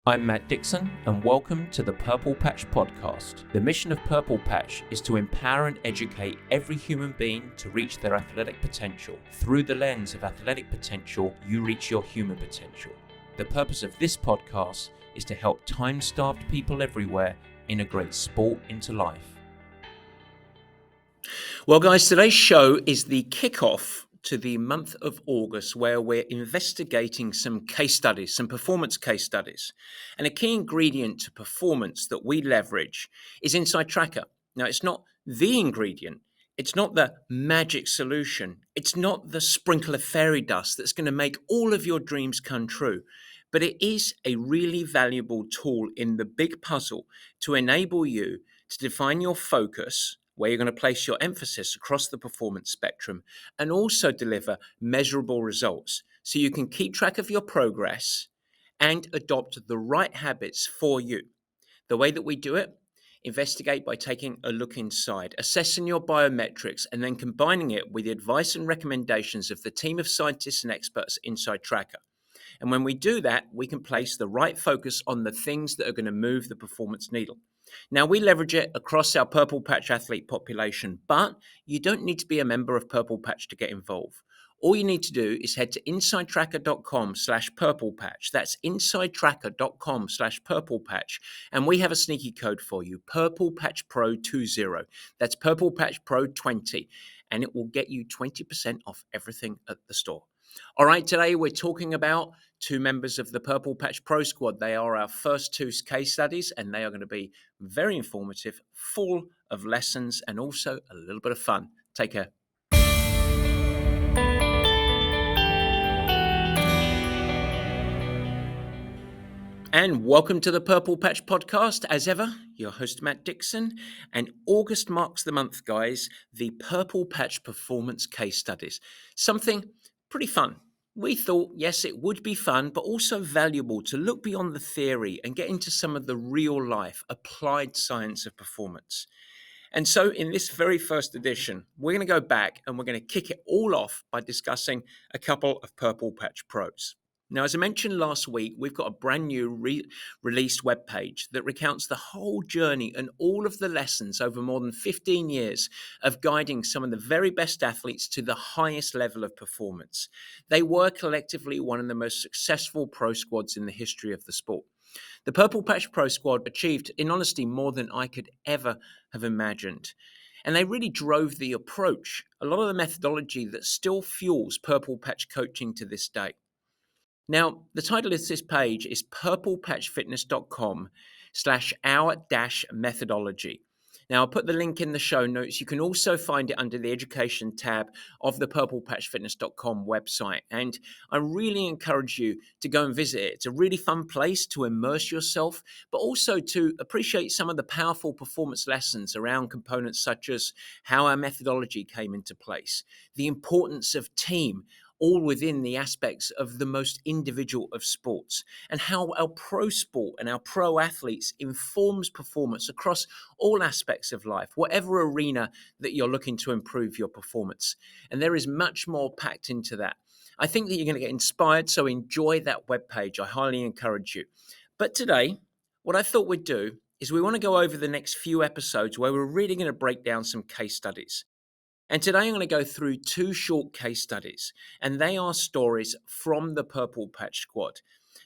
I'm Matt Dixon, and welcome to the Purple Patch Podcast. The mission of Purple Patch is to empower and educate every human being to reach their athletic potential. Through the lens of athletic potential, you reach your human potential. The purpose of this podcast is to help time-starved people everywhere integrate sport into life. Well, guys, today's show is the kickoff to the month of August, where we're investigating some case studies, some performance case studies. And a key ingredient to performance that we leverage is Inside Tracker. Now, it's not the ingredient. It's not the magic solution. It's not the sprinkle of fairy dust that's going to make all of your dreams come true. But it is a really valuable tool in the big puzzle to enable you to define your focus, where you're going to place your emphasis across the performance spectrum, and also deliver measurable results so you can keep track of your progress and adopt the right habits for you. The way that we do it, investigate by taking a look inside, assessing your biometrics, and then combining it with the advice and recommendations of the team of scientists and experts Inside Tracker. And when we do that, we can place the right focus on the things that are going to move the performance needle. Now, we leverage it across our Purple Patch athlete population, but you don't need to be a member of Purple Patch to get involved. All you need to do is head to insidetracker.com/purplepatch. That's insidetracker.com/purplepatch. And we have a sneaky code for you, Purple Patch Pro 20. That's Purple Patch Pro 20. And it will get you 20% off everything at the store. All right, today we're talking about two members of the Purple Patch Pro Squad. They are our first two case studies, and they are going to be very informative, full of lessons, and also a little bit of fun. Take care. And welcome to the Purple Patch Podcast. As ever, your host, Matt Dixon. And August marks the month, guys, the Purple Patch Performance Case Studies. Something pretty fun. We thought, yes, it would be fun, but also valuable to look beyond the theory and get into some of the real life applied science of performance. And so in this very first edition, we're going to go back and we're going to kick it all off by discussing a couple of Purple Patch pros. Now, as I mentioned last week, we've got a brand new released webpage that recounts the whole journey and all of the lessons over more than 15 years of guiding some of the very best athletes to the highest level of performance. They were collectively one of the most successful pro squads in the history of the sport. The Purple Patch Pro Squad achieved, in honesty, more than I could ever have imagined. And they really drove the approach, a lot of the methodology that still fuels Purple Patch coaching to this day. Now, the title of this page is purplepatchfitness.com/our-methodology. Now, I'll put the link in the show notes. You can also find it under the education tab of the purplepatchfitness.com website. And I really encourage you to go and visit it. It's a really fun place to immerse yourself, but also to appreciate some of the powerful performance lessons around components such as how our methodology came into place, the importance of team, all within the aspects of the most individual of sports, and how our pro sport and our pro athletes informs performance across all aspects of life, whatever arena that you're looking to improve your performance. And there is much more packed into that. I think that you're going to get inspired, so enjoy that webpage. I highly encourage you. But today, what I thought we'd do is we want to go over the next few episodes where we're really going to break down some case studies. And today I'm going to go through two short case studies, and they are stories from the Purple Patch Squad.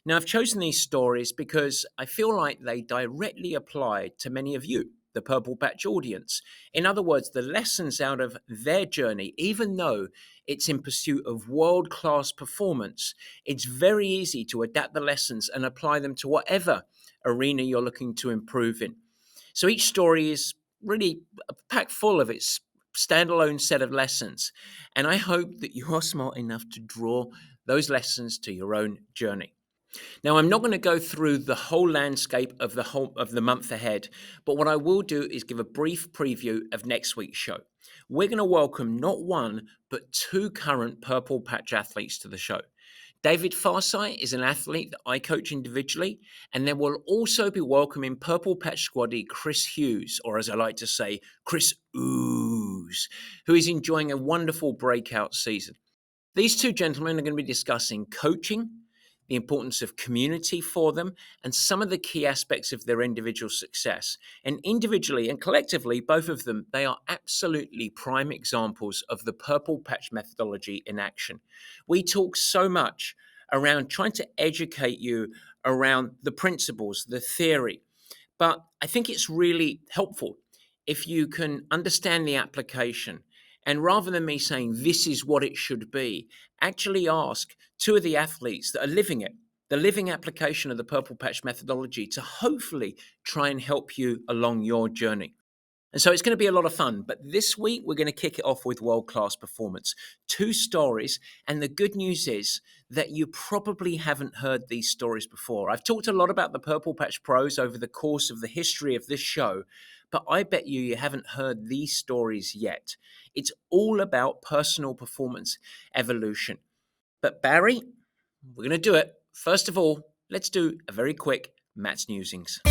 Now, I've chosen these stories because I feel like they directly apply to many of you, the Purple Patch audience. In other words, the lessons out of their journey, even though it's in pursuit of world-class performance, it's very easy to adapt the lessons and apply them to whatever arena you're looking to improve in. So each story is really packed full of its standalone set of lessons. And I hope that you are smart enough to draw those lessons to your own journey. Now, I'm not going to go through the whole landscape of the month ahead, but what I will do is give a brief preview of next week's show. We're going to welcome not one, but two current Purple Patch athletes to the show. David Farsight is an athlete that I coach individually, and then we'll also be welcoming Purple Patch squaddie Chris Hughes, or as I like to say, Chris Ooze, who is enjoying a wonderful breakout season. These two gentlemen are going to be discussing coaching, the importance of community for them, and some of the key aspects of their individual success. And individually and collectively, both of them, they are absolutely prime examples of the purple patch methodology in action. We talk so much around trying to educate you around the principles, the theory, but I think it's really helpful if you can understand the application. And rather than me saying this is what it should be, actually ask two of the athletes that are living it, the living application of the purple patch methodology, to hopefully try and help you along your journey. And so it's going to be a lot of fun. But this week, we're going to kick it off with world-class performance. Two stories. And the good news is that you probably haven't heard these stories before. I've talked a lot about the Purple Patch Pros over the course of the history of this show, but I bet you haven't heard these stories yet. It's all about personal performance evolution. But Barry, we're going to do it. First of all, let's do a very quick Matt's Newsings.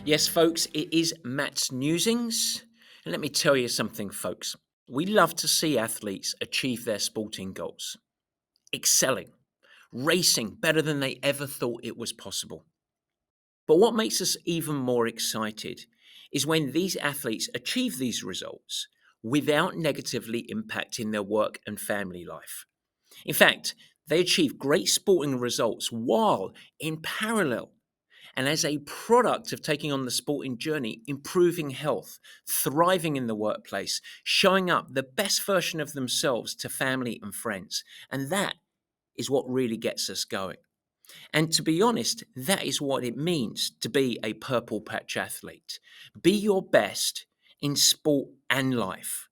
Yes, folks, it is Matt's Newsings. And let me tell you something, folks. We love to see athletes achieve their sporting goals, excelling, racing better than they ever thought it was possible. But what makes us even more excited is when these athletes achieve these results without negatively impacting their work and family life. In fact, they achieve great sporting results while in parallel and as a product of taking on the sporting journey, improving health, thriving in the workplace, showing up the best version of themselves to family and friends. And that is what really gets us going. And to be honest, that is what it means to be a purple patch athlete. Be your best in sport and life.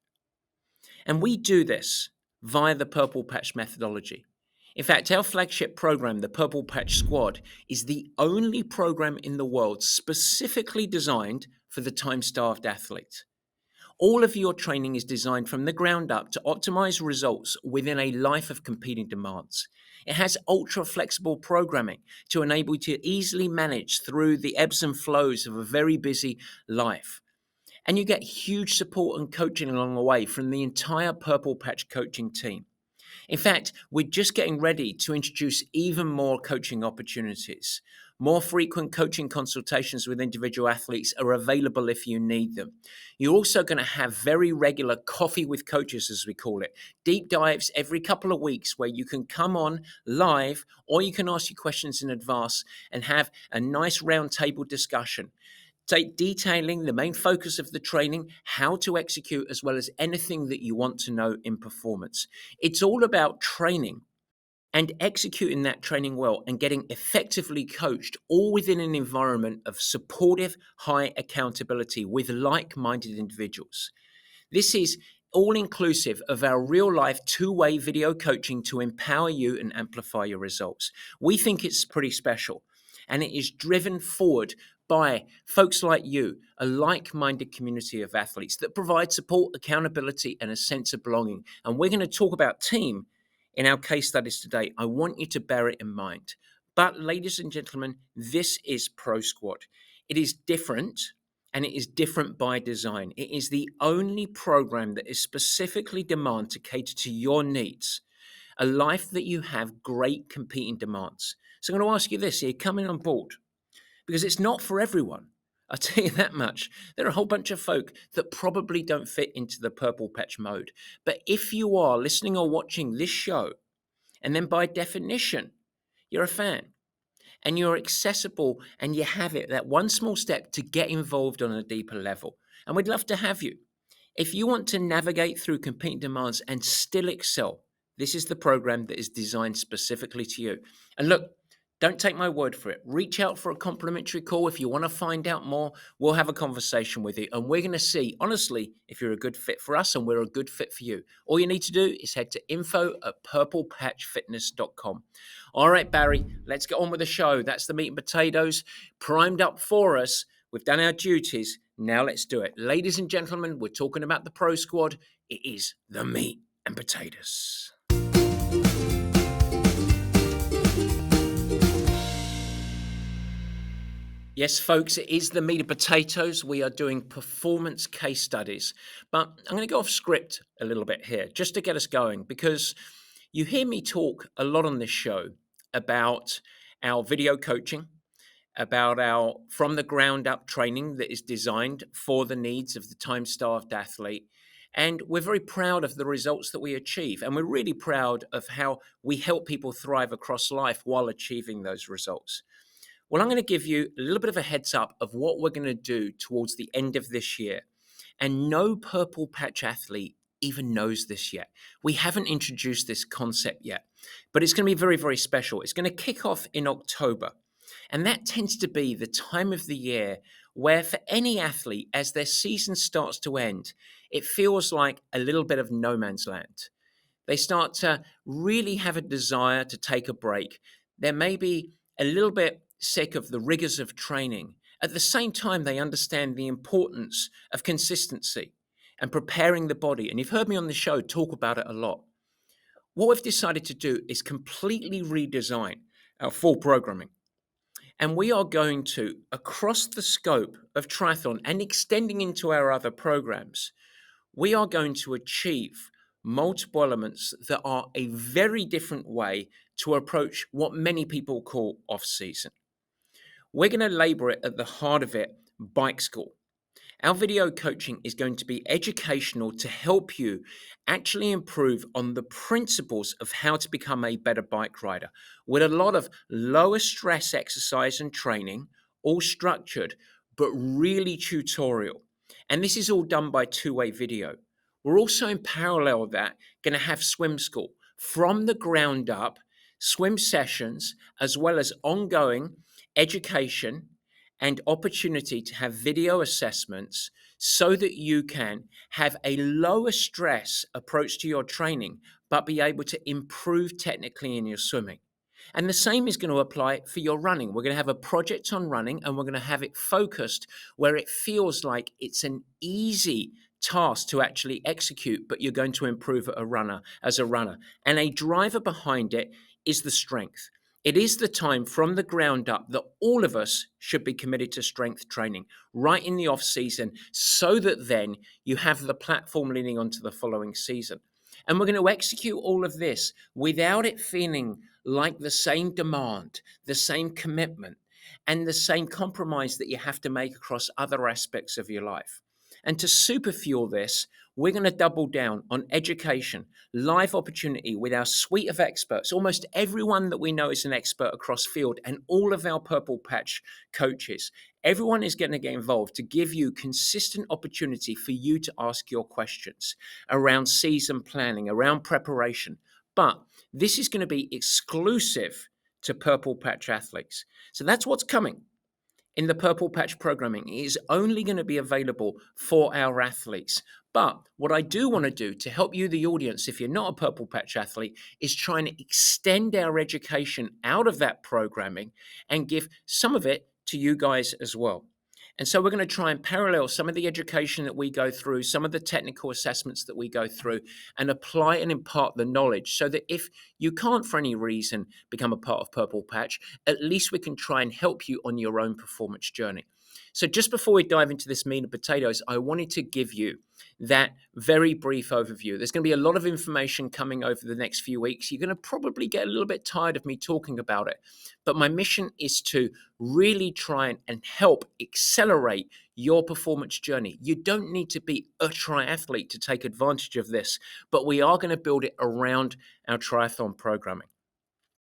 And we do this via the purple patch methodology. In fact, our flagship program, the Purple Patch Squad, is the only program in the world specifically designed for the time-starved athlete. All of your training is designed from the ground up to optimize results within a life of competing demands. It has ultra-flexible programming to enable you to easily manage through the ebbs and flows of a very busy life. And you get huge support and coaching along the way from the entire Purple Patch coaching team. In fact, we're just getting ready to introduce even more coaching opportunities. More frequent coaching consultations with individual athletes are available if you need them. You're also going to have very regular coffee with coaches, as we call it, deep dives every couple of weeks where you can come on live or you can ask your questions in advance and have a nice roundtable discussion. Detailing the main focus of the training, how to execute, as well as anything that you want to know in performance. It's all about training and executing that training well and getting effectively coached, all within an environment of supportive, high accountability with like-minded individuals. This is all inclusive of our real-life two-way video coaching to empower you and amplify your results. We think it's pretty special, and it is driven forward by folks like you, a like-minded community of athletes that provide support, accountability, and a sense of belonging. And we're going to talk about team in our case studies today. I want you to bear it in mind. But ladies and gentlemen, this is Pro Squad. It is different, and it is different by design. It is the only program that is specifically designed to cater to your needs, a life that you have great competing demands. So I'm going to ask you this, are you coming on board? Because it's not for everyone. I'll tell you that much. There are a whole bunch of folk that probably don't fit into the purple patch mode. But if you are listening or watching this show, and then by definition, you're a fan, and you're accessible, and you have it, that one small step to get involved on a deeper level. And we'd love to have you. If you want to navigate through competing demands and still excel, this is the program that is designed specifically to you. And look, don't take my word for it. Reach out for a complimentary call. If you want to find out more, we'll have a conversation with you. And we're going to see, honestly, if you're a good fit for us and we're a good fit for you. All you need to do is head to info@purplepatchfitness.com. All right, Barry, let's get on with the show. That's the meat and potatoes primed up for us. We've done our duties. Now let's do it. Ladies and gentlemen, we're talking about the Pro Squad. It is the meat and potatoes. All Yes, folks, it is the meat and potatoes. We are doing performance case studies. But I'm going to go off script a little bit here just to get us going because you hear me talk a lot on this show about our video coaching, about our from the ground up training that is designed for the needs of the time starved athlete. And we're very proud of the results that we achieve. And we're really proud of how we help people thrive across life while achieving those results. Well, I'm going to give you a little bit of a heads up of what we're going to do towards the end of this year. And no purple patch athlete even knows this yet. We haven't introduced this concept yet, but it's going to be very, very special. It's going to kick off in October. And that tends to be the time of the year where, for any athlete, as their season starts to end, it feels like a little bit of no man's land. They start to really have a desire to take a break. They're maybe a little bit sick of the rigors of training. At the same time, they understand the importance of consistency and preparing the body. And you've heard me on the show talk about it a lot. What we've decided to do is completely redesign our full programming. And we are going to, across the scope of triathlon and extending into our other programs, we are going to achieve multiple elements that are a very different way to approach what many people call off season. We're going to label it at the heart of it, bike school. Our video coaching is going to be educational to help you actually improve on the principles of how to become a better bike rider with a lot of lower stress exercise and training, all structured, but really tutorial. And this is all done by two-way video. We're also in parallel with that going to have swim school from the ground up, swim sessions, as well as ongoing education and opportunity to have video assessments so that you can have a lower stress approach to your training, but be able to improve technically in your swimming. And the same is going to apply for your running. We're going to have a project on running and we're going to have it focused where it feels like it's an easy task to actually execute, but you're going to improve as a runner. And a driver behind it is the strength. It is the time from the ground up that all of us should be committed to strength training right in the off season so that then you have the platform leading on to the following season. And we're going to execute all of this without it feeling like the same demand, the same commitment, and the same compromise that you have to make across other aspects of your life. And to superfuel this, we're going to double down on education, live opportunity with our suite of experts. Almost everyone that we know is an expert across field, and all of our Purple Patch coaches. Everyone is going to get involved to give you consistent opportunity for you to ask your questions around season planning, around preparation. But this is going to be exclusive to Purple Patch athletes. So that's what's coming in the Purple Patch programming. It is only going to be available for our athletes. But what I do want to do to help you, the audience, if you're not a Purple Patch athlete, is try and extend our education out of that programming and give some of it to you guys as well. And so we're going to try and parallel some of the education that we go through, some of the technical assessments that we go through, and apply and impart the knowledge so that if you can't for any reason become a part of Purple Patch, at least we can try and help you on your own performance journey. So just before we dive into this meat and potatoes, I wanted to give you that very brief overview. There's going to be a lot of information coming over the next few weeks. You're going to probably get a little bit tired of me talking about it. But my mission is to really try and help accelerate your performance journey. You don't need to be a triathlete to take advantage of this, but we are going to build it around our triathlon programming.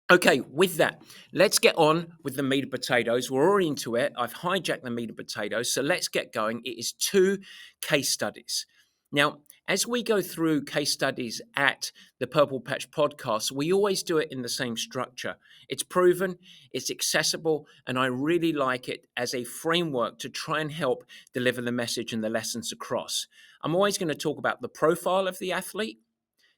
Okay, with that, let's get on with the meat and potatoes. We're already into it. I've hijacked the meat and potatoes, so let's get going. It is 2 case studies. Now, as we go through case studies at the Purple Patch podcast, we always do it in the same structure. It's proven, it's accessible, and I really like it as a framework to try and help deliver the message and the lessons across. I'm always going to talk about the profile of the athlete,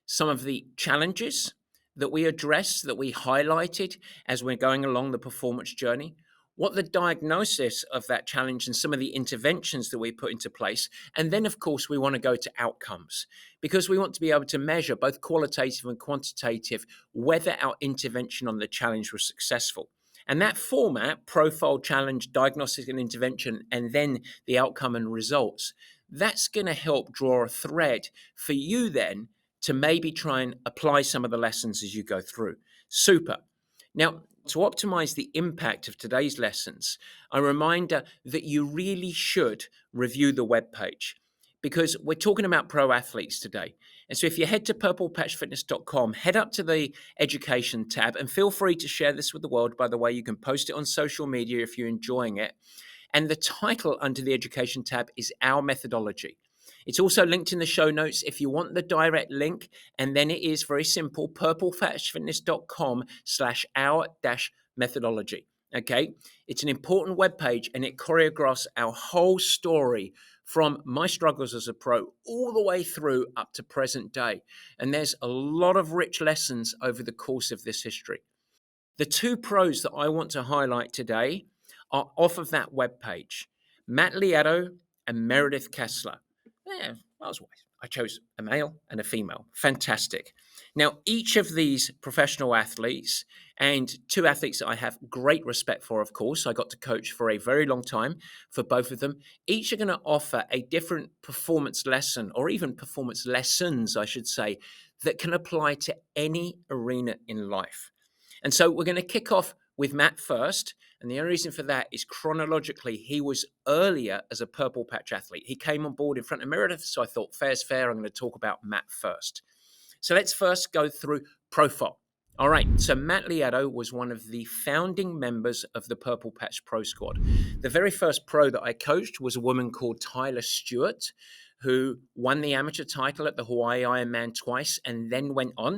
some of the challenges that we addressed, that we highlighted as we're going along the performance journey, what the diagnosis of that challenge and some of the interventions that we put into place. And then, of course, we want to go to outcomes because we want to be able to measure both qualitative and quantitative whether our intervention on the challenge was successful. And that format, profile, challenge, diagnostic and intervention, and then the outcome and results, that's going to help draw a thread for you then to maybe try and apply some of the lessons as you go through. Super. Now, to optimize the impact of today's lessons, a reminder that you really should review the webpage because we're talking about pro athletes today. And so if you head to purplepatchfitness.com, head up to the education tab and feel free to share this with the world. By the way, you can post it on social media if you're enjoying it. And the title under the education tab is Our Methodology. It's also linked in the show notes if you want the direct link. And then it is very simple, purplepatchfitness.com/our-methodology. Okay. It's an important webpage and it choreographs our whole story from my struggles as a pro all the way through up to present day. And there's a lot of rich lessons over the course of this history. The two pros that I want to highlight today are off of that webpage, Matt Lieto and Meredith Kessler. Yeah, I was wise. I chose a male and a female. Fantastic. Now, each of these professional athletes and two athletes that I have great respect for, of course, I got to coach for a very long time for both of them. Each are going to offer a different performance lesson or even performance lessons, I should say, that can apply to any arena in life. And so we're going to kick off with Matt first. And the only reason for that is chronologically, he was earlier as a purple patch athlete. He came on board in front of Meredith. So I thought, fair's fair. I'm going to talk about Matt first. So let's first go through profile. All right. So Matt Lieto was one of the founding members of the Purple Patch Pro Squad. The very first pro that I coached was a woman called Tyler Stewart, who won the amateur title at the Hawaii Ironman twice and then went on.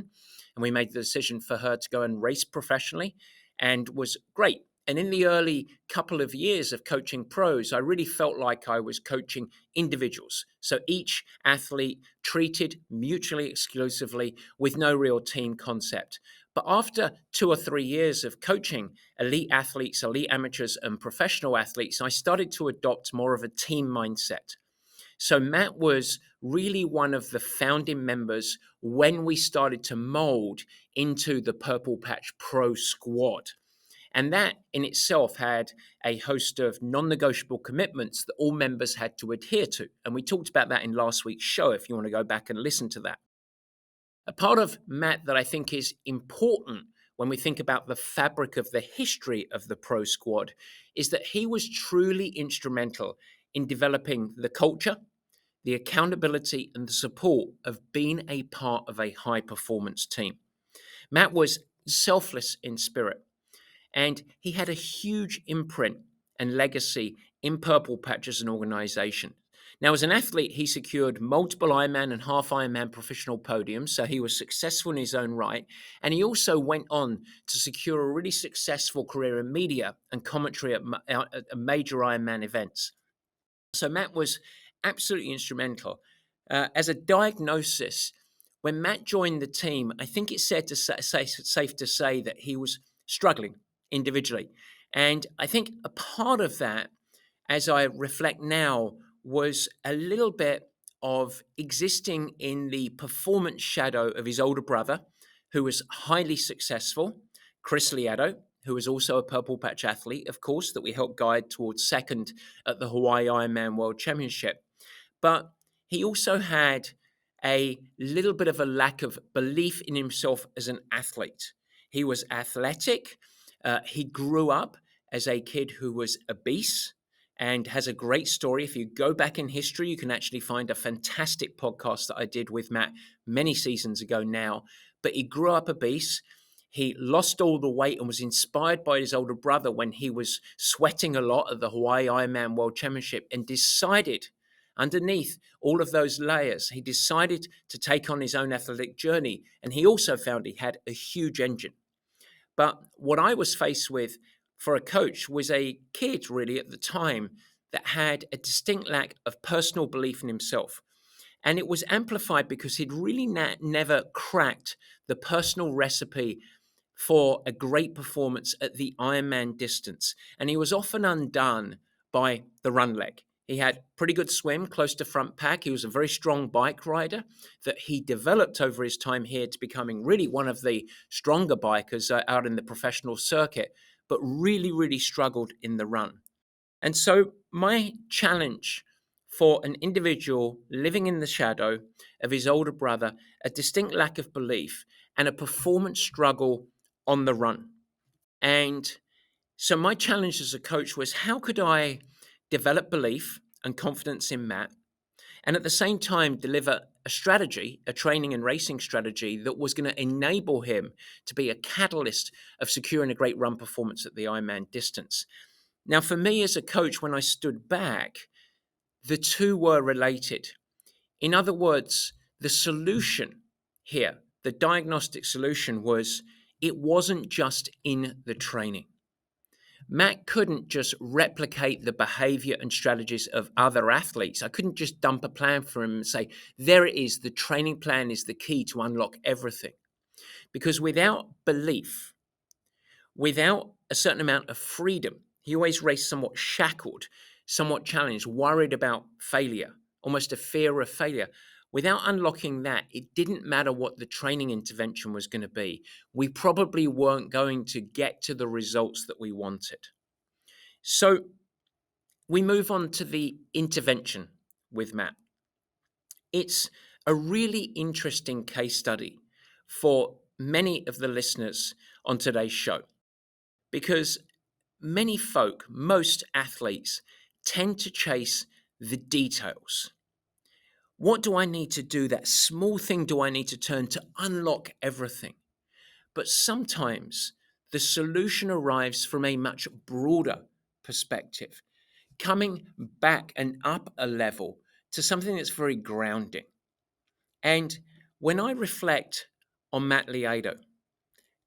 And we made the decision for her to go and race professionally and was great. And in the early couple of years of coaching pros, I really felt like I was coaching individuals. So each athlete treated mutually exclusively with no real team concept. But after 2 or 3 years of coaching elite athletes, elite amateurs, and professional athletes, I started to adopt more of a team mindset. So Matt was really one of the founding members when we started to mold into the Purple Patch Pro Squad. And that in itself had a host of non-negotiable commitments that all members had to adhere to. And we talked about that in last week's show, if you want to go back and listen to that. A part of Matt that I think is important when we think about the fabric of the history of the Pro Squad is that he was truly instrumental in developing the culture, the accountability, and the support of being a part of a high-performance team. Matt was selfless in spirit. And he had a huge imprint and legacy in Purple Patch as an organization. Now, as an athlete, he secured multiple Ironman and half Ironman professional podiums, so he was successful in his own right. And he also went on to secure a really successful career in media and commentary at major Ironman events. So Matt was absolutely instrumental. As a diagnosis, when Matt joined the team, I think it's safe to say that he was struggling individually. And I think a part of that, as I reflect now, was a little bit of existing in the performance shadow of his older brother, who was highly successful, Chris Lieto, who was also a Purple Patch athlete, of course, that we helped guide towards second at the Hawaii Ironman World Championship. But he also had a little bit of a lack of belief in himself as an athlete. He was athletic. He grew up as a kid who was obese and has a great story. If you go back in history, you can actually find a fantastic podcast that I did with Matt many seasons ago now. But he grew up obese. He lost all the weight and was inspired by his older brother when he was sweating a lot at the Hawaii Ironman World Championship and decided, underneath all of those layers, he decided to take on his own athletic journey. And he also found he had a huge engine. But what I was faced with for a coach was a kid really at the time that had a distinct lack of personal belief in himself. And it was amplified because he'd really never cracked the personal recipe for a great performance at the Ironman distance. And he was often undone by the run leg. He had pretty good swim, close to front pack. He was a very strong bike rider that he developed over his time here to becoming really one of the stronger bikers out in the professional circuit. but really, really struggled in the run. And so my challenge for an individual living in the shadow of his older brother, a distinct lack of belief and a performance struggle on the run. And so my challenge as a coach was, how could I develop belief and confidence in Matt and at the same time deliver a strategy, a training and racing strategy that was going to enable him to be a catalyst of securing a great run performance at the Ironman distance. Now, for me as a coach, when I stood back, the two were related. In other words, the solution here, the diagnostic solution was, it wasn't just in the training. Matt couldn't just replicate the behavior and strategies of other athletes. I couldn't just dump a plan for him and say, there it is, the training plan is the key to unlock everything. Because without belief, without a certain amount of freedom, he always raced somewhat shackled, somewhat challenged, worried about failure, almost a fear of failure. Without unlocking that, it didn't matter what the training intervention was going to be. We probably weren't going to get to the results that we wanted. So we move on to the intervention with Matt. It's a really interesting case study for many of the listeners on today's show, because many folk, most athletes, tend to chase the details. What do I need to do? That small thing do I need to turn to unlock everything? But sometimes the solution arrives from a much broader perspective, coming back and up a level to something that's very grounding. And when I reflect on Matt Lieto,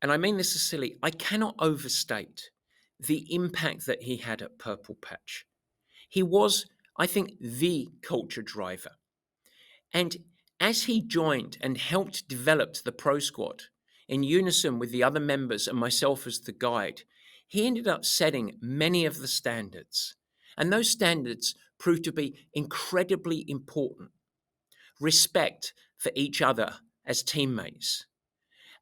and I mean this is silly, I cannot overstate the impact that he had at Purple Patch. He was, I think, the culture driver. And as he joined and helped develop the pro squad in unison with the other members and myself as the guide, he ended up setting many of the standards. And those standards proved to be incredibly important. Respect for each other as teammates,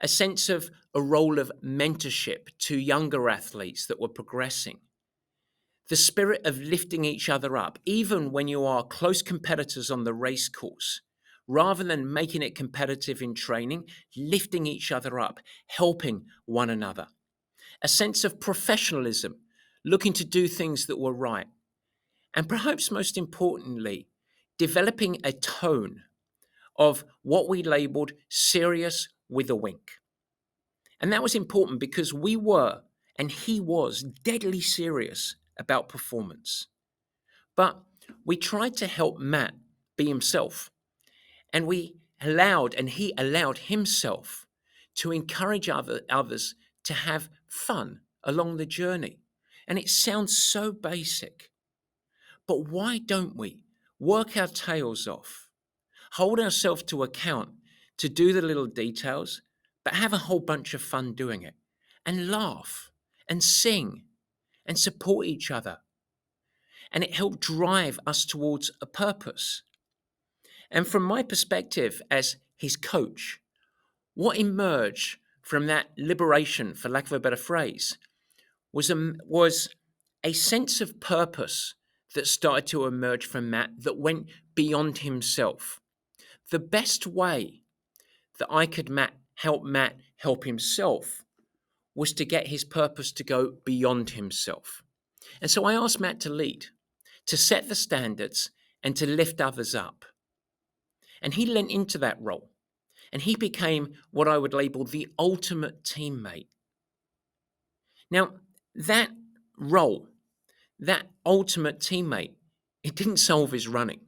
a sense of a role of mentorship to younger athletes that were progressing, the spirit of lifting each other up, even when you are close competitors on the race course, rather than making it competitive in training, lifting each other up, helping one another, a sense of professionalism, looking to do things that were right, and perhaps most importantly, developing a tone of what we labeled serious with a wink. And that was important because we were, and he was, deadly serious about performance. But we tried to help Matt be himself. And he allowed himself to encourage others to have fun along the journey. And it sounds so basic. But why don't we work our tails off, hold ourselves to account to do the little details, but have a whole bunch of fun doing it, and laugh and sing and support each other? And it helped drive us towards a purpose. And from my perspective as his coach, what emerged from that liberation, for lack of a better phrase, was a sense of purpose that started to emerge from Matt that went beyond himself. The best way that I could help Matt help himself was to get his purpose to go beyond himself. And so I asked Matt to lead, to set the standards, and to lift others up. And he lent into that role. And he became what I would label the ultimate teammate. Now, that role, that ultimate teammate, it didn't solve his running.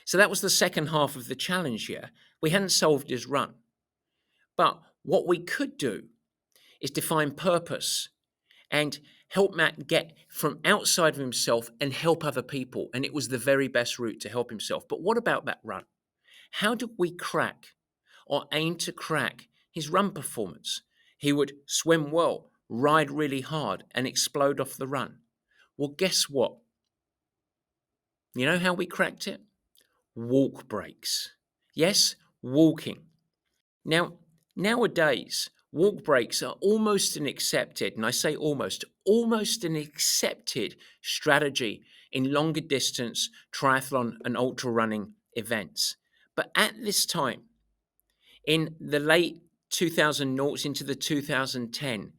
So that was the second half of the challenge here. We hadn't solved his run. But what we could do is define purpose and help Matt get from outside of himself and help other people. And it was the very best route to help himself. But what about that run? How did we crack or aim to crack his run performance? He would swim well, ride really hard, and explode off the run. Well, guess what? You know how we cracked it? Walk breaks. Yes, walking. Now, nowadays, Walk breaks are almost an accepted, and I say almost an accepted strategy in longer distance triathlon and ultra running events. But at this time, in the late 2000 noughts into the 2010,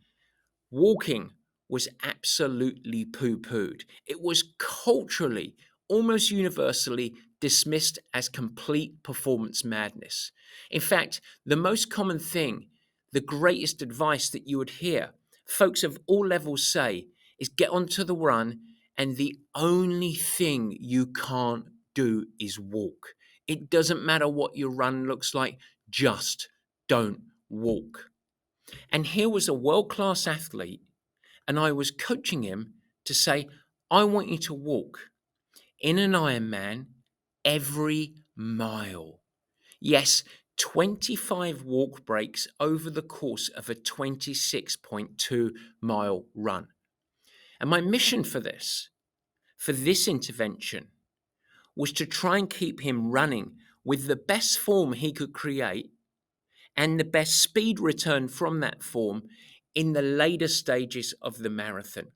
walking was absolutely poo pooed. It was culturally, almost universally dismissed as complete performance madness. In fact, the most common thing, the greatest advice that you would hear folks of all levels say is get onto the run, and the only thing you can't do is walk. It doesn't matter what your run looks like, just don't walk. And here was a world class athlete, and I was coaching him to say, I want you to walk in an Ironman every mile. Yes, 25 walk breaks over the course of a 26.2-mile run. And my mission for this intervention, was to try and keep him running with the best form he could create and the best speed return from that form in the later stages of the marathon.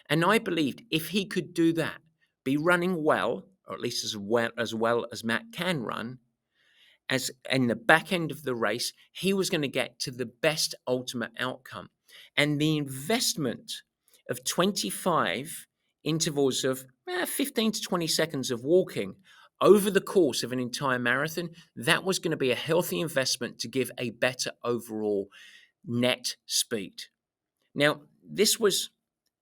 And I believed if he could do that, be running well, or at least as Matt can run, as in the back end of the race, he was going to get to the best ultimate outcome. And the investment of 25 intervals of 15 to 20 seconds of walking over the course of an entire marathon, that was going to be a healthy investment to give a better overall net speed. Now, this was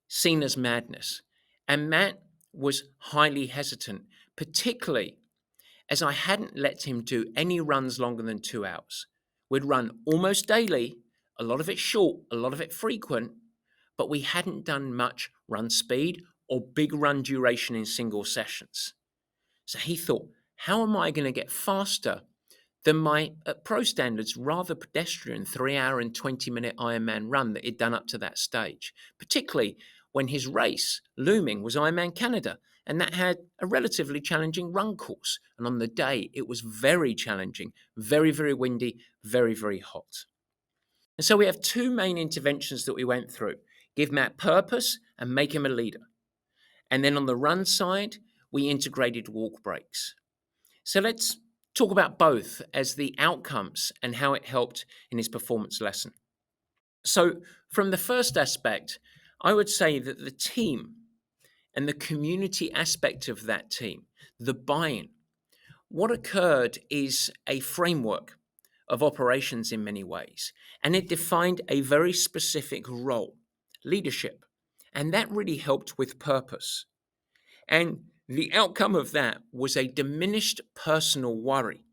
seen as madness, and Matt was highly hesitant, particularly as I hadn't let him do any runs longer than 2 hours. We'd run almost daily, a lot of it short, a lot of it frequent, but we hadn't done much run speed or big run duration in single sessions. So he thought, how am I going to get faster than my, at pro standards, rather pedestrian 3 hour and 20-minute Ironman run that he'd done up to that stage, particularly when his race looming was Ironman Canada, and that had a relatively challenging run course. And on the day, it was very challenging, very, very windy, very, very hot. And so we have two main interventions that we went through: give Matt purpose and make him a leader. And then on the run side, we integrated walk breaks. So let's talk about both as the outcomes and how it helped in his performance lesson. So from the first aspect, I would say that the team and the community aspect of that team, the buy-in, what occurred is a framework of operations in many ways, and it defined a very specific role, leadership, and that really helped with purpose. And the outcome of that was a diminished personal worry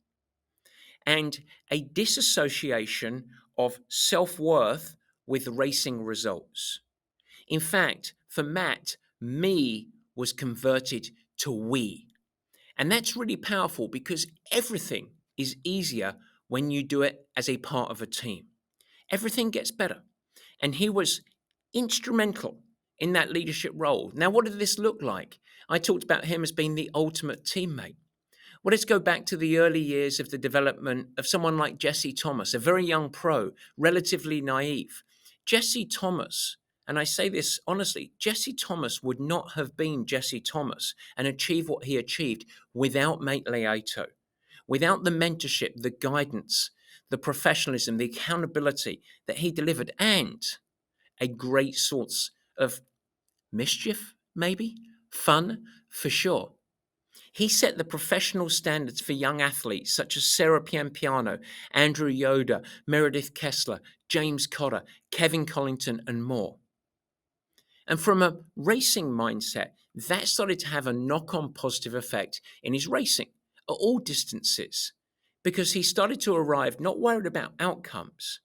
and a disassociation of self-worth with racing results. In fact, for Matt, me was converted to we. And that's really powerful because everything is easier when you do it as a part of a team. Everything gets better. And he was instrumental in that leadership role. Now, what did this look like? I talked about him as being the ultimate teammate. Well, let's go back to the early years of the development of someone like Jesse Thomas, a very young pro, relatively naive. Jesse Thomas, and I say this honestly, Jesse Thomas would not have been Jesse Thomas and achieved what he achieved without mate Lieto, without the mentorship, the guidance, the professionalism, the accountability that he delivered, and a great source of mischief, maybe, fun, for sure. He set the professional standards for young athletes such as Sarah Piampiano, Andrew Yoder, Meredith Kessler, James Cotter, Kevin Collington, and more. And from a racing mindset, that started to have a knock-on positive effect in his racing at all distances, because he started to arrive not worried about outcomes,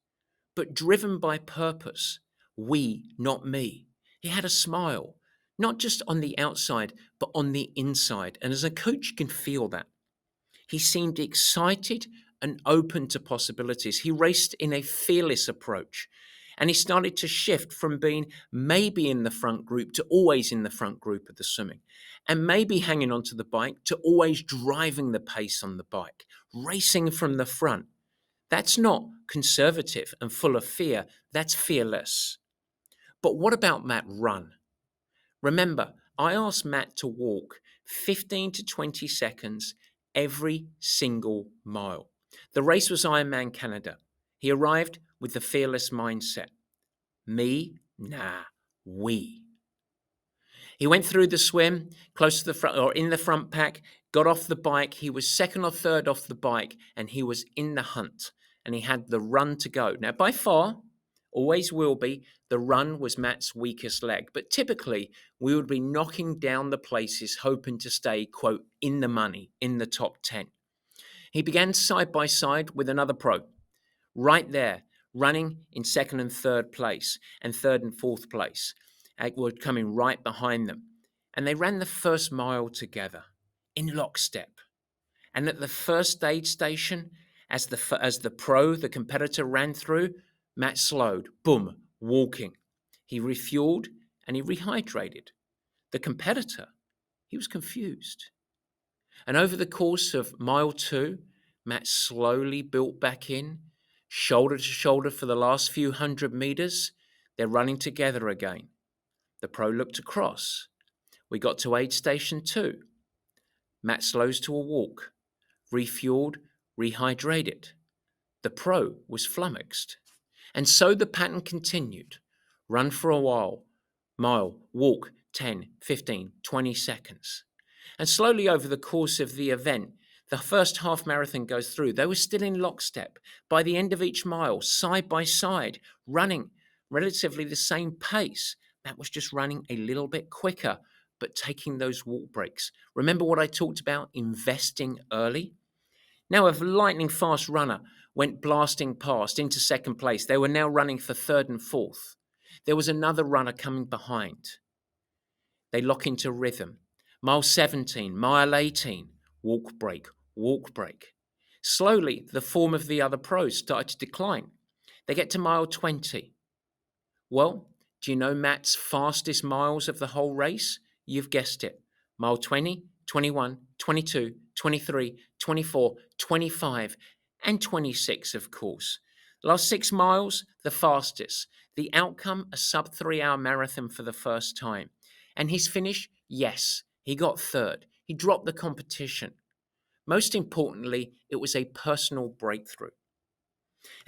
but driven by purpose. We, not me. He had a smile, not just on the outside, but on the inside. And as a coach, you can feel that. He seemed excited and open to possibilities. He raced in a fearless approach. And he started to shift from being maybe in the front group to always in the front group of the swimming, and maybe hanging onto the bike to always driving the pace on the bike, racing from the front. That's not conservative and full of fear. That's fearless. But what about Matt run? Remember, I asked Matt to walk 15 to 20 seconds every single mile. The race was Ironman Canada. He arrived with the fearless mindset. Me? Nah, we. He went through the swim, close to the front or in the front pack, got off the bike. He was second or third off the bike and he was in the hunt and he had the run to go. Now, by far, always will be, the run was Matt's weakest leg. But typically, we would be knocking down the places, hoping to stay, quote, in the money, in the top 10. He began side by side with another pro, right there, running in second and third place, and third and fourth place. Were coming right behind them. And they ran the first mile together in lockstep. And at the first aid station, as the competitor ran through, Matt slowed, boom, walking. He refueled and he rehydrated. The competitor, he was confused. And over the course of mile 2, Matt slowly built back in, shoulder to shoulder for the last few hundred meters. They're running together again. The pro looked across. We got to aid station 2. Matt slows to a walk, refueled, rehydrated. The pro was flummoxed. And so the pattern continued. Run for a while, mile, walk 10, 15, 20 seconds. And slowly over the course of the event, the first half marathon goes through. They were still in lockstep. By the end of each mile, side by side, running relatively the same pace. That was just running a little bit quicker, but taking those walk breaks. Remember what I talked about, investing early? Now, a lightning fast runner went blasting past into second place. They were now running for third and fourth. There was another runner coming behind. They lock into rhythm. Mile 17, mile 18, walk break, walk break. Slowly, the form of the other pros started to decline. They get to mile 20. Well, do you know Matt's fastest miles of the whole race? You've guessed it. Mile 20, 21, 22, 23, 24, 25, and 26, of course. Last 6 miles, the fastest. The outcome, a sub 3-hour marathon for the first time. And his finish, yes, he got third. He dropped the competition. Most importantly, it was a personal breakthrough.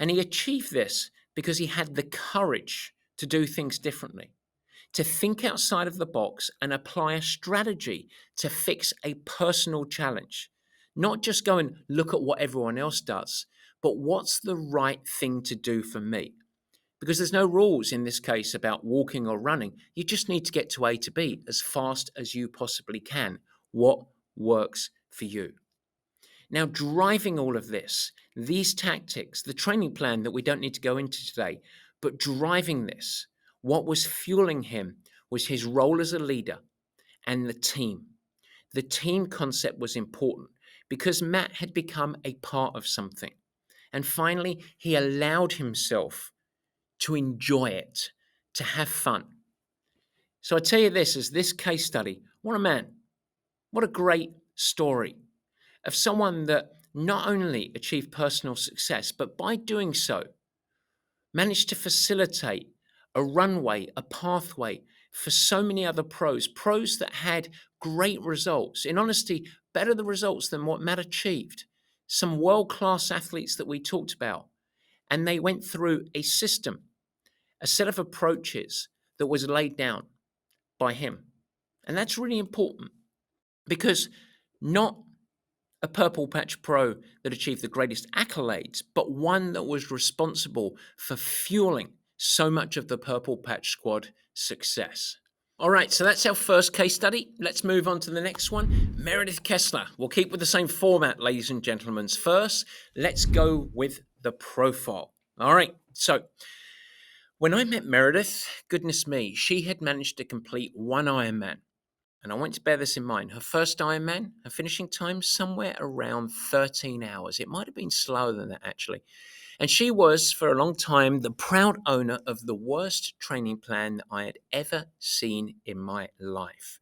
And he achieved this because he had the courage to do things differently, to think outside of the box and apply a strategy to fix a personal challenge. Not just go and look at what everyone else does, but what's the right thing to do for me? Because there's no rules in this case about walking or running. You just need to get to A to B as fast as you possibly can. What works for you? Now, driving all of this, these tactics, the training plan that we don't need to go into today, but driving this, what was fueling him was his role as a leader and the team. The team concept was important because Matt had become a part of something. And finally, he allowed himself to enjoy it, to have fun. So I tell you this, as this case study, what a man, what a great story of someone that not only achieved personal success, but by doing so, managed to facilitate a runway, a pathway for so many other pros that had great results. In honesty, better the results than what Matt achieved. Some world-class athletes that we talked about. And they went through a system, a set of approaches that was laid down by him. And that's really important because not a purple patch pro that achieved the greatest accolades, but one that was responsible for fueling so much of the purple patch squad success. All right, so that's our first case study. Let's move on to the next one. Meredith Kessler. We'll keep with the same format, ladies and gentlemen. First, let's go with the profile. All right, so when I met Meredith, goodness me, she had managed to complete 1 Ironman. And I want to bear this in mind. Her first Ironman, her finishing time, somewhere around 13 hours. It might have been slower than that, actually. And she was, for a long time, the proud owner of the worst training plan that I had ever seen in my life.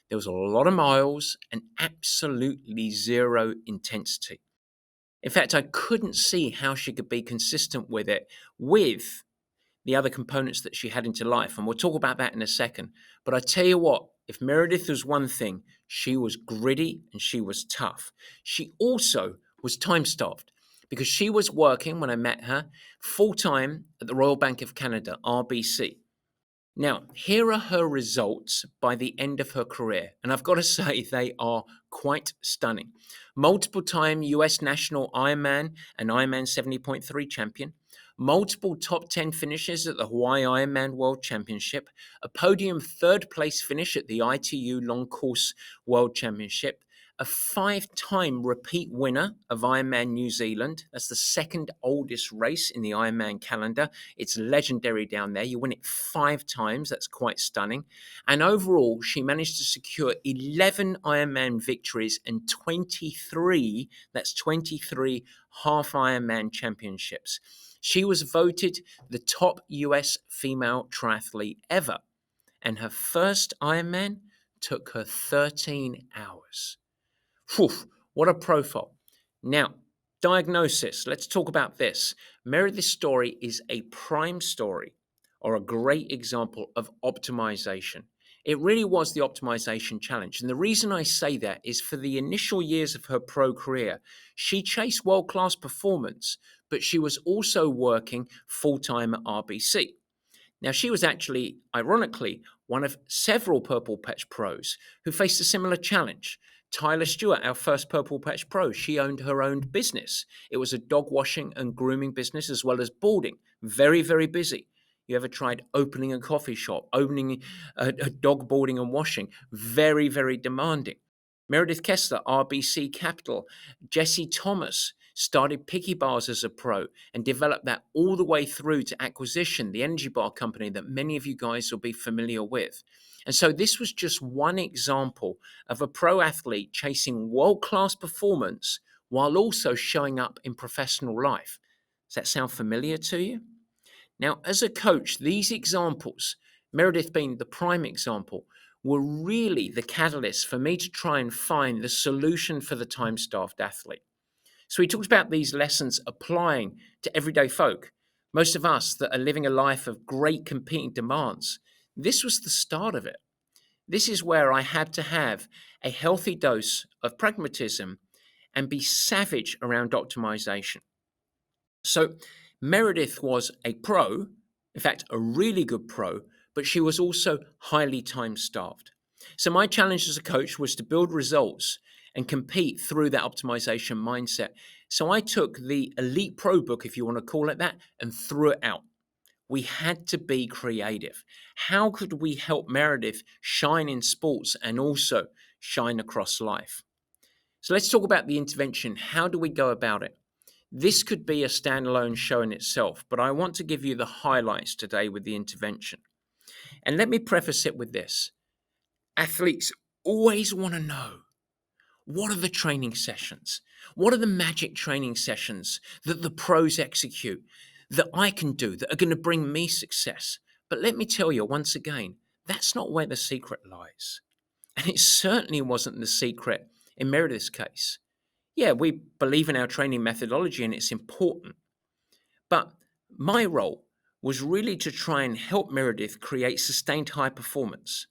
There was a lot of miles and absolutely zero intensity. In fact, I couldn't see how she could be consistent with it with the other components that she had into life. And we'll talk about that in a second. But I tell you what, if Meredith was one thing, she was gritty and she was tough. She also was time starved because she was working when I met her full time at the Royal Bank of Canada, RBC. Now, here are her results by the end of her career, and I've got to say they are quite stunning. Multiple time US national Ironman and Ironman 70.3 champion, multiple top 10 finishes at the Hawaii Ironman World Championship, a podium third place finish at the ITU Long Course World Championship, a 5-time repeat winner of Ironman New Zealand. That's the second oldest race in the Ironman calendar. It's legendary down there. You win it 5 times. That's quite stunning. And overall, she managed to secure 11 Ironman victories and 23, that's 23 half Ironman championships. She was voted the top US female triathlete ever. And her first Ironman took her 13 hours. Whew, what a profile. Now, diagnosis. Let's talk about this. Meredith's story is a prime story or a great example of optimization. It really was the optimization challenge. And the reason I say that is for the initial years of her pro career, she chased world-class performance, but she was also working full-time at RBC. Now, she was actually, ironically, one of several Purple Patch pros who faced a similar challenge. Tyler Stewart, our first Purple Patch pro, she owned her own business. It was a dog washing and grooming business as well as boarding. Very, very busy. You ever tried opening a coffee shop, opening a dog boarding and washing? Very, very demanding. Meredith Kessler, RBC Capital. Jesse Thomas started Picky Bars as a pro and developed that all the way through to Acquisition, the energy bar company that many of you guys will be familiar with. And so this was just one example of a pro athlete chasing world-class performance while also showing up in professional life. Does that sound familiar to you? Now, as a coach, these examples, Meredith being the prime example, were really the catalyst for me to try and find the solution for the time-starved athlete. So we talked about these lessons applying to everyday folk, most of us that are living a life of great competing demands. This was the start of it. This is where I had to have a healthy dose of pragmatism and be savage around optimization. So Meredith was a pro, in fact, a really good pro, but she was also highly time starved. So my challenge as a coach was to build results and compete through that optimization mindset. So I took the Elite Pro book, if you want to call it that, and threw it out. We had to be creative. How could we help Meredith shine in sports and also shine across life? So let's talk about the intervention. How do we go about it? This could be a standalone show in itself, but I want to give you the highlights today with the intervention. And let me preface it with this. Athletes always want to know, what are the training sessions? What are the magic training sessions that the pros execute that I can do that are going to bring me success? But let me tell you once again, that's not where the secret lies. And it certainly wasn't the secret in Meredith's case. Yeah, we believe in our training methodology and it's important. But my role was really to try and help Meredith create sustained high performance.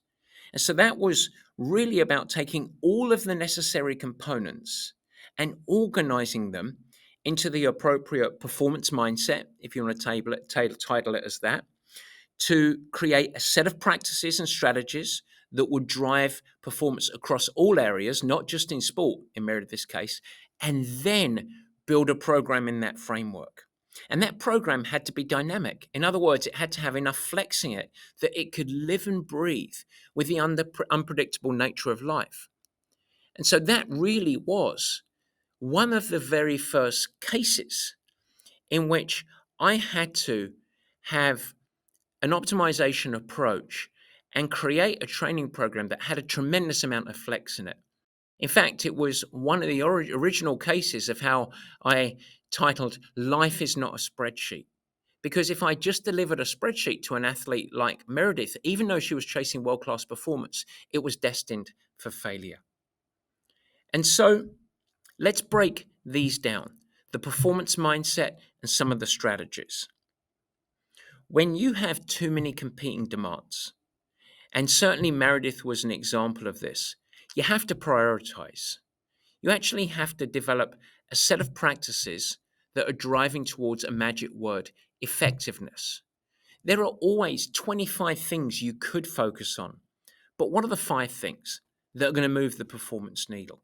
And so that was really about taking all of the necessary components and organizing them into the appropriate performance mindset, if you want to title it as that, to create a set of practices and strategies that would drive performance across all areas, not just in sport, in Meredith's case, and then build a program in that framework. And that program had to be dynamic. In other words, it had to have enough flex in it that it could live and breathe with the unpredictable nature of life. And so that really was one of the very first cases in which I had to have an optimization approach and create a training program that had a tremendous amount of flex in it. In fact, it was one of the original cases of how I titled Life is Not a Spreadsheet. Because if I just delivered a spreadsheet to an athlete like Meredith, even though she was chasing world-class performance, it was destined for failure. And so let's break these down. the performance mindset, and some of the strategies. When you have too many competing demands, and certainly Meredith was an example of this, you have to prioritize. You actually have to develop a set of practices that are driving towards a magic word: effectiveness. There are always 25 things you could focus on, but what are the 5 things that are going to move the performance needle?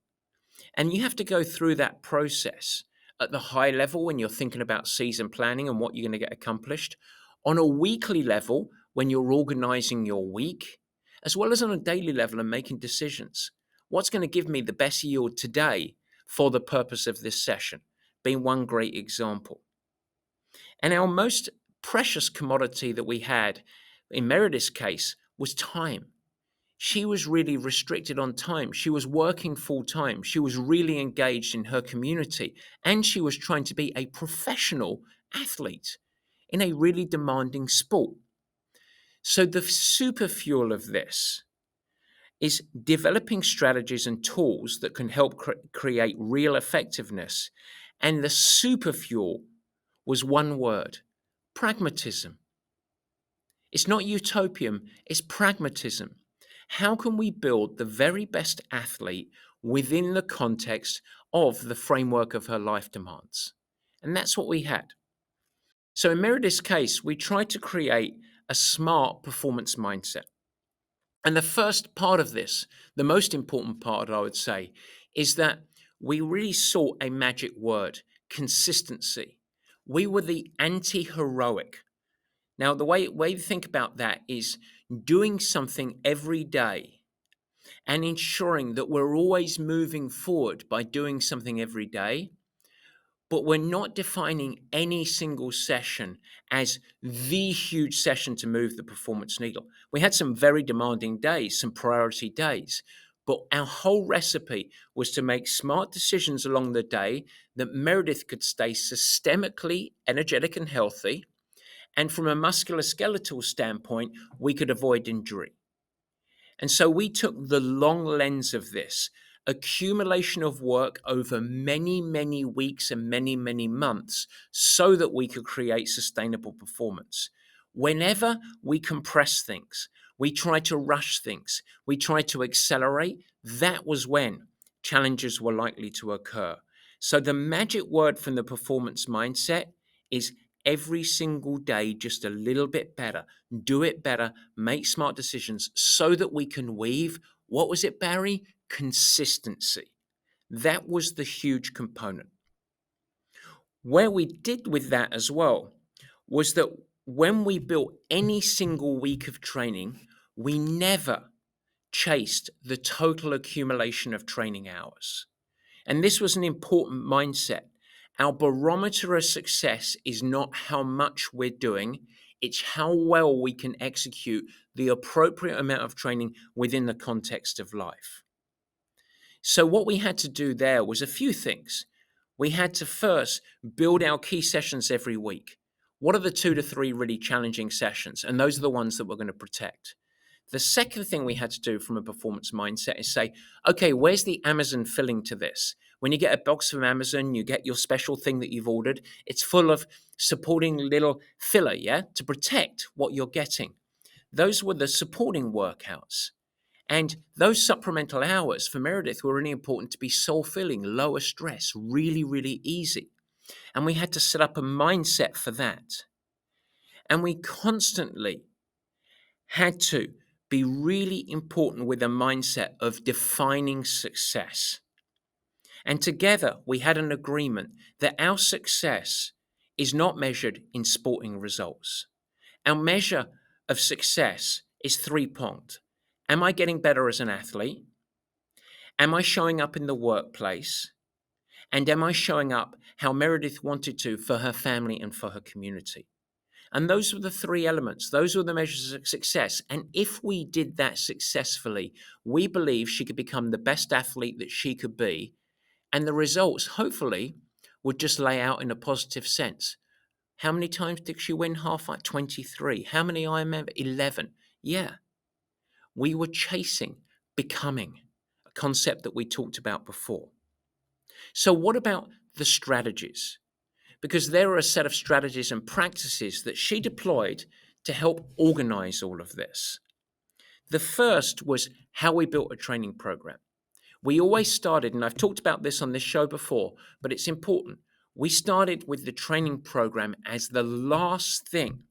And you have to go through that process at the high level when you're thinking about season planning and what you're going to get accomplished, on a weekly level when you're organizing your week, as well as on a daily level and making decisions. What's going to give me the best yield today for the purpose of this session? Being one great example. And our most precious commodity that we had in Meredith's case was time. She was really restricted on time. She was working full time. She was really engaged in her community. And she was trying to be a professional athlete in a really demanding sport. So the super fuel of this is developing strategies and tools that can help create real effectiveness. And the super fuel was one word: pragmatism. It's not utopian, it's pragmatism. How can we build the very best athlete within the context of the framework of her life demands? And that's what we had. So in Meredith's case, we tried to create a smart performance mindset. And the first part of this, the most important part, I would say, is that we really sought a magic word: consistency. We were the anti-heroic. Now, the way to think about that is doing something every day and ensuring that we're always moving forward by doing something every day, but we're not defining any single session as the huge session to move the performance needle. We had some very demanding days, some priority days, but our whole recipe was to make smart decisions along the day that Meredith could stay systemically energetic and healthy. And from a musculoskeletal standpoint, we could avoid injury. And so we took the long lens of this accumulation of work over many, many weeks and many, many months so that we could create sustainable performance. Whenever we compress things, we try to rush things, we try to accelerate, that was when challenges were likely to occur. So the magic word from the performance mindset is every single day, just a little bit better, do it better, make smart decisions so that we can weave. What was it, Barry? Consistency. That was the huge component. Where we did with that as well was that when we built any single week of training, we never chased the total accumulation of training hours. And this was an important mindset. Our barometer of success is not how much we're doing, it's how well we can execute the appropriate amount of training within the context of life. So what we had to do there was a few things. We had to first build our key sessions every week. What are the 2 to 3 really challenging sessions? And those are the ones that we're going to protect. The second thing we had to do from a performance mindset is say, okay, where's the Amazon filling to this? When you get a box from Amazon, you get your special thing that you've ordered. It's full of supporting little filler, yeah, to protect what you're getting. Those were the supporting workouts. And those supplemental hours for Meredith were really important to be soul-filling, lower stress, really, really easy. And we had to set up a mindset for that. And we constantly had to be really important with a mindset of defining success. And together we had an agreement that our success is not measured in sporting results. Our measure of success is 3-pronged. Am I getting better as an athlete? Am I showing up in the workplace? And am I showing up how Meredith wanted to for her family and for her community? And those were the 3 elements. Those were the measures of success. And if we did that successfully, we believe she could become the best athlete that she could be. And the results, hopefully, would just lay out in a positive sense. How many times did she win half? 23. How many Ironman? 11. Yeah. We were chasing becoming, a concept that we talked about before. So what about the strategies, because there are a set of strategies and practices that she deployed to help organize all of this. The first was how we built a training program. We always started, and I've talked about this on this show before, but it's important. We started with the training program as the last thing.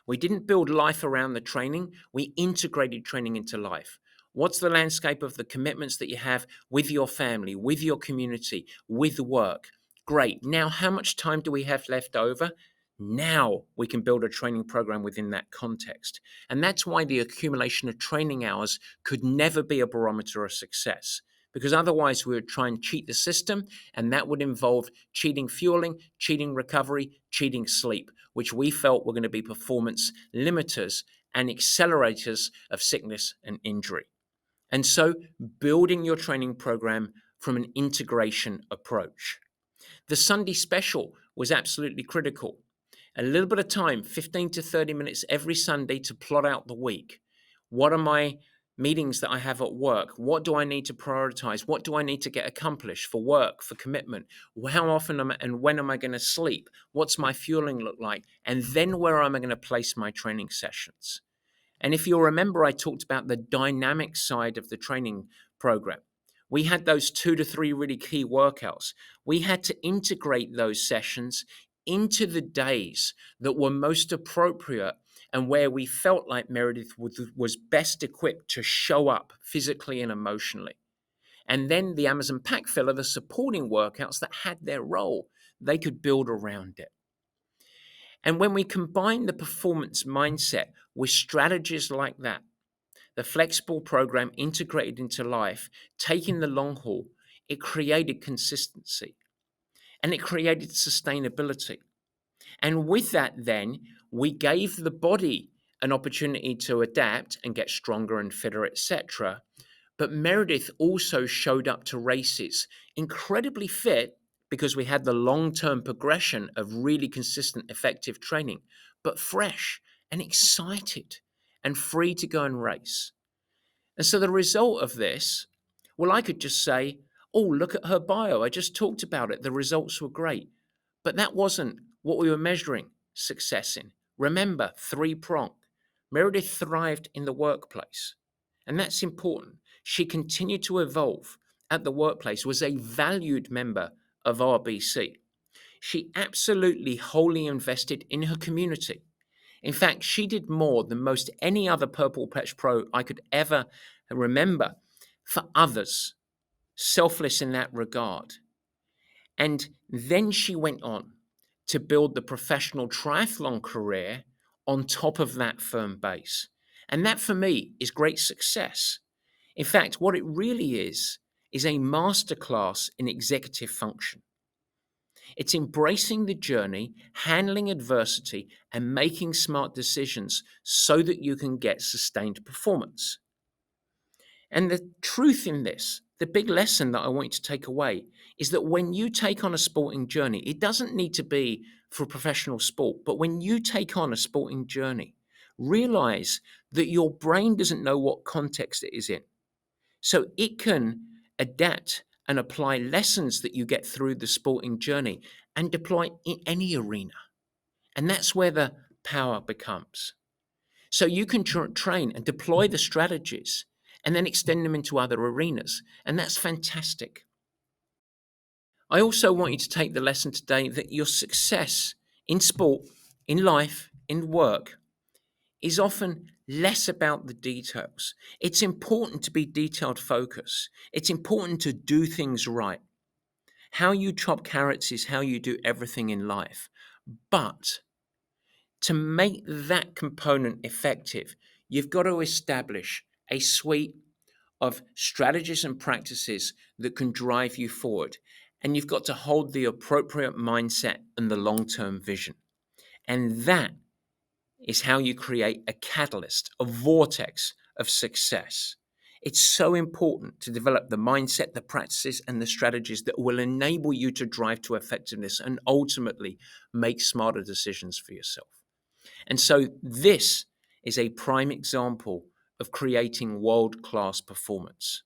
We didn't build life around the training. We integrated training into life. What's the landscape of the commitments that you have with your family, with your community, with work? Great. Now, how much time do we have left over? Now we can build a training program within that context. And that's why the accumulation of training hours could never be a barometer of success, because otherwise we would try and cheat the system, and that would involve cheating fueling, cheating recovery, cheating sleep, which we felt were going to be performance limiters and accelerators of sickness and injury. And so building your training program from an integration approach. The Sunday special was absolutely critical. A little bit of time, 15 to 30 minutes every Sunday to plot out the week. What are my meetings that I have at work? What do I need to prioritize? What do I need to get accomplished for work, for commitment? How often and when am I going to sleep? What's my fueling look like? And then where am I going to place my training sessions? And if you'll remember, I talked about the dynamic side of the training program. We had those 2 to 3 really key workouts. We had to integrate those sessions into the days that were most appropriate and where we felt like Meredith was best equipped to show up physically and emotionally. And then the Amazon Pack Filler, the supporting workouts that had their role, they could build around it. And when we combine the performance mindset with strategies like that, the flexible program integrated into life, taking the long haul, it created consistency and it created sustainability. And with that, then, we gave the body an opportunity to adapt and get stronger and fitter, etc. But Meredith also showed up to races incredibly fit because we had the long-term progression of really consistent, effective training, but fresh and excited and free to go and race. And so the result of this, well, I could just say, oh, look at her bio. I just talked about it. The results were great. But that wasn't what we were measuring success in. Remember, 3-pronged. Meredith thrived in the workplace. And that's important. She continued to evolve at the workplace, was a valued member of RBC. She absolutely wholly invested in her community. In fact, she did more than most any other Purple Patch Pro I could ever remember for others, selfless in that regard. And then she went on to build the professional triathlon career on top of that firm base. And that for me is great success. In fact, what it really is a masterclass in executive function. It's embracing the journey, handling adversity, and making smart decisions so that you can get sustained performance. And the truth in this, the big lesson that I want you to take away, is that when you take on a sporting journey, it doesn't need to be for professional sport, but when you take on a sporting journey, realize that your brain doesn't know what context it is in. So it can adapt and apply lessons that you get through the sporting journey and deploy in any arena. And that's where the power becomes. So you can train and deploy the strategies and then extend them into other arenas. And that's fantastic. I also want you to take the lesson today that your success in sport, in life, in work is often less about the details. It's important to be detailed focused. It's important to do things right. How you chop carrots is how you do everything in life. But to make that component effective, you've got to establish a suite of strategies and practices that can drive you forward. And you've got to hold the appropriate mindset and the long-term vision. And that is how you create a catalyst, a vortex of success. It's so important to develop the mindset, the practices, and the strategies that will enable you to drive to effectiveness and ultimately make smarter decisions for yourself. And so this is a prime example of creating world-class performance.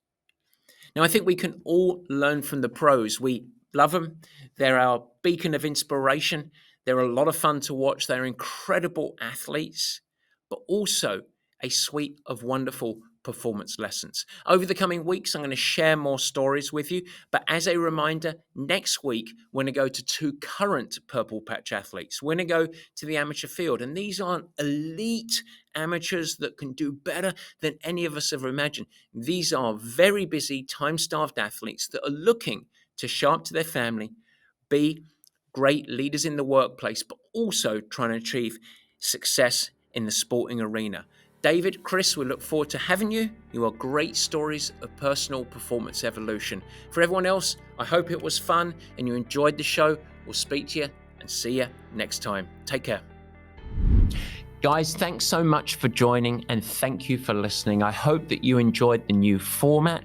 Now, I think we can all learn from the pros. We Love them. They're our beacon of inspiration. They're a lot of fun to watch. They're incredible athletes, but also a suite of wonderful performance lessons. Over the coming weeks, I'm going to share more stories with you. But as a reminder, next week, we're going to go to two current Purple Patch athletes. We're going to go to the amateur field. And these aren't elite amateurs that can do better than any of us ever imagined. These are very busy, time-starved athletes that are looking to show up to their family, be great leaders in the workplace, but also trying to achieve success in the sporting arena. David, Chris, we look forward to having you. You are great stories of personal performance evolution. For everyone else, I hope it was fun and you enjoyed the show. We'll speak to you and see you next time. Take care. Guys, thanks so much for joining and thank you for listening. I hope that you enjoyed the new format.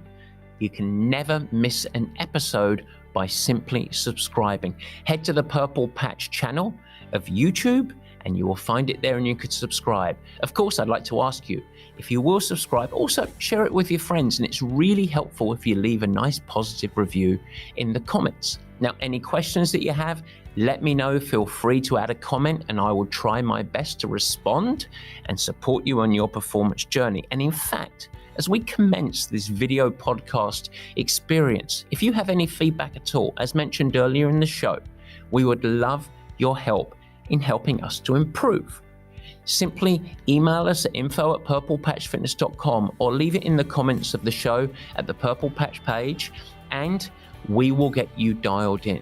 You can never miss an episode by simply subscribing. Head to the Purple Patch channel of YouTube and you will find it there and you could subscribe. Of course, I'd like to ask you, if you will subscribe, also share it with your friends. And it's really helpful if you leave a nice positive review in the comments. Now, any questions that you have, let me know. Feel free to add a comment and I will try my best to respond and support you on your performance journey. And in fact, as we commence this video podcast experience, if you have any feedback at all, as mentioned earlier in the show, we would love your help in helping us to improve. Simply email us at info@purplepatchfitness.com or leave it in the comments of the show at the Purple Patch page and we will get you dialed in.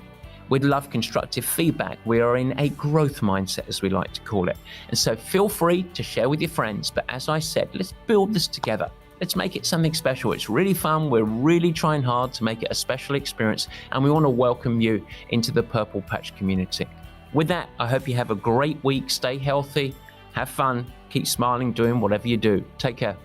We'd love constructive feedback. We are in a growth mindset, as we like to call it. And so feel free to share with your friends. But as I said, let's build this together. Let's make it something special. It's really fun. We're really trying hard to make it a special experience. And we want to welcome you into the Purple Patch community. With that, I hope you have a great week. Stay healthy, have fun, keep smiling, doing whatever you do. Take care.